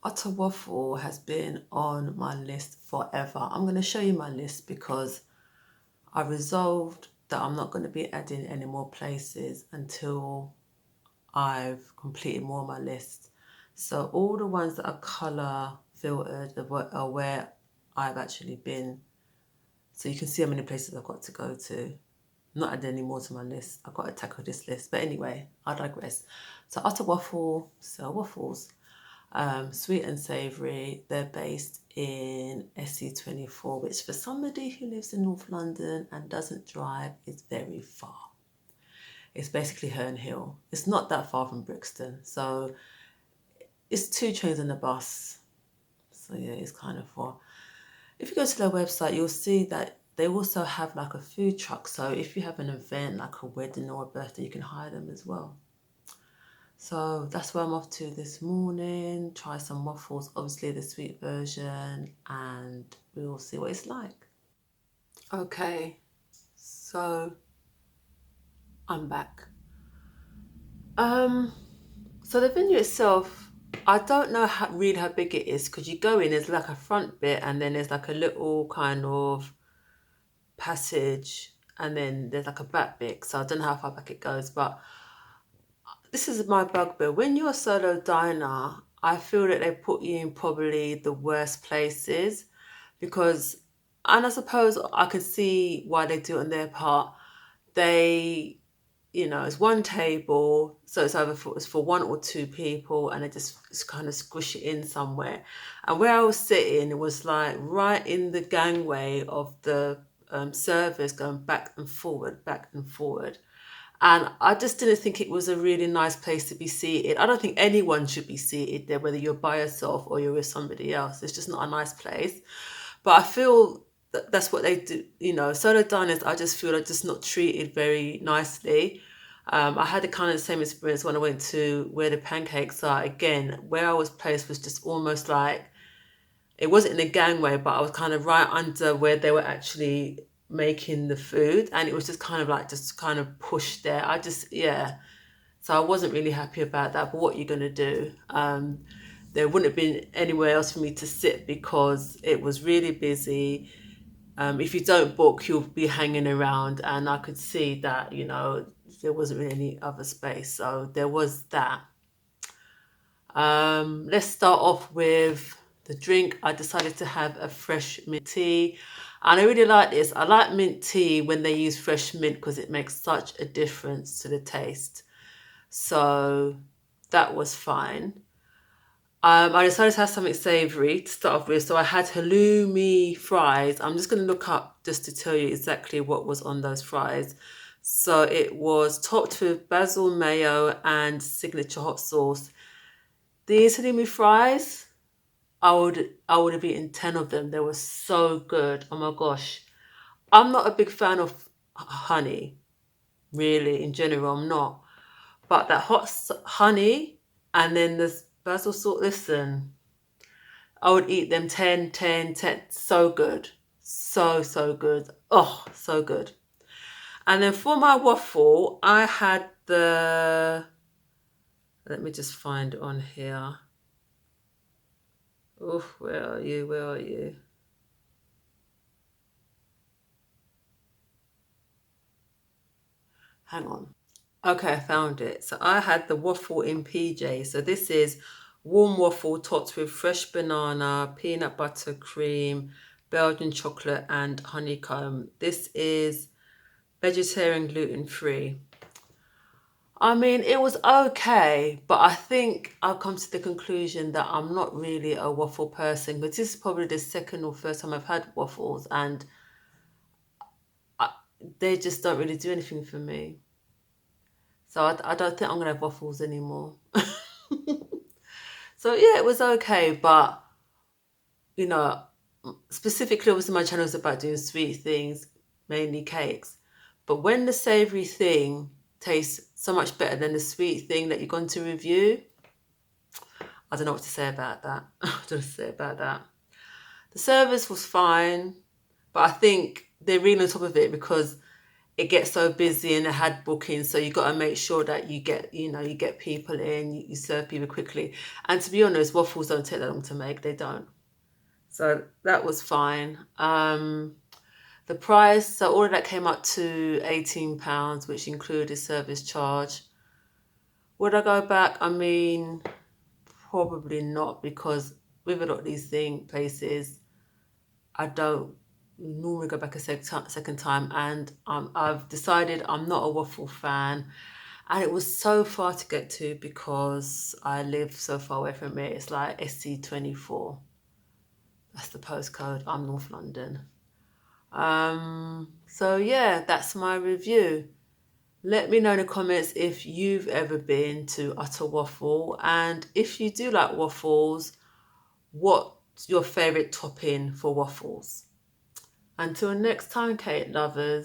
Utter Waffle has been on my list forever. I'm going to show you my list because I resolved that I'm not going to be adding any more places until I've completed more of my list. So all the ones that are colour filtered are where I've actually been. So you can see how many places I've got to go to. Not adding any more to my list. I've got to tackle this list. But anyway, I digress. So Utter Waffle sell waffles. Sweet and savoury. They're based in SC24, which for somebody who lives in North London and doesn't drive is very far. It's basically Herne Hill. It's not that far from Brixton. So it's 2 trains and a bus. So yeah, it's kind of far. If you go to their website, you'll see that they also have like a food truck. So if you have an event like a wedding or a birthday, you can hire them as well. So that's where I'm off to this morning. Try some waffles, obviously the sweet version, and we'll see what it's like. Okay, so I'm back. So the venue itself, I don't know really how big it is because you go in, there's like a front bit and then there's like a little kind of passage and then there's like a back bit. So I don't know how far back it goes, but this is my bugbear. When you're a solo diner, I feel that they put you in probably the worst places because, and I suppose I could see why they do it on their part. They, it's one table, so it's for 1 or 2 people, and they just kind of squish it in somewhere. And where I was sitting, it was like right in the gangway of the servers going back and forward, back and forward. And I just didn't think it was a really nice place to be seated. I don't think anyone should be seated there, whether you're by yourself or you're with somebody else. It's just not a nice place. But I feel that's what they do. Solo diners, I just feel are just not treated very nicely. I had the kind of the same experience when I went to where the pancakes are. Again, where I was placed was just almost like, it wasn't in a gangway, but I was kind of right under where they were actually making the food, and it was just kind of like just kind of pushed there. Yeah. So I wasn't really happy about that. But what are you gonna do? There wouldn't have been anywhere else for me to sit because it was really busy. If you don't book, you'll be hanging around, and I could see that there wasn't really any other space. So there was that. Let's start off with the drink. I decided to have a fresh mint tea. And I really like this. I like mint tea when they use fresh mint because it makes such a difference to the taste. So that was fine. I decided to have something savoury to start off with. So I had halloumi fries. I'm just going to look up just to tell you exactly what was on those fries. So it was topped with basil mayo and signature hot sauce. These halloumi fries, I would have eaten 10 of them. They were so good. Oh my gosh. I'm not a big fan of honey, really, in general, I'm not. But that honey and then the basil salt, listen, I would eat them 10, 10, 10. So good. So, so good. Oh, so good. And then for my waffle, I had let me just find it on here. Oh, where are you? Where are you? Hang on. Okay, I found it. So I had the waffle in PJ. So this is warm waffle topped with fresh banana, peanut butter cream, Belgian chocolate, and honeycomb. This is vegetarian, gluten-free. I mean, it was okay, but I think I've come to the conclusion that I'm not really a waffle person, but this is probably the second or first time I've had waffles, and they just don't really do anything for me. So I don't think I'm going to have waffles anymore. So yeah, it was okay, but you know, specifically, obviously, my channel is about doing sweet things, mainly cakes. But when the savoury thing tastes so much better than the sweet thing that you're going to review, I don't know what to say about that. I don't know what to say about that. The service was fine, but I think they're really on top of it because it gets so busy and they had bookings, so you got to make sure that you get, you get people in, you serve people quickly. And to be honest, waffles don't take that long to make. They don't. So that was fine. The price, so all of that came up to £18, which included service charge. Would I go back? I mean, probably not, because with a lot of these places, I don't normally go back a second time, and I've decided I'm not a waffle fan, and it was so far to get to because I live so far away from it. It's like SC24. That's the postcode. I'm North London. So yeah, that's my review. Let me know in the comments if you've ever been to Utter Waffle, and if you do like waffles, what's your favourite topping for waffles? Until next time, cake lovers.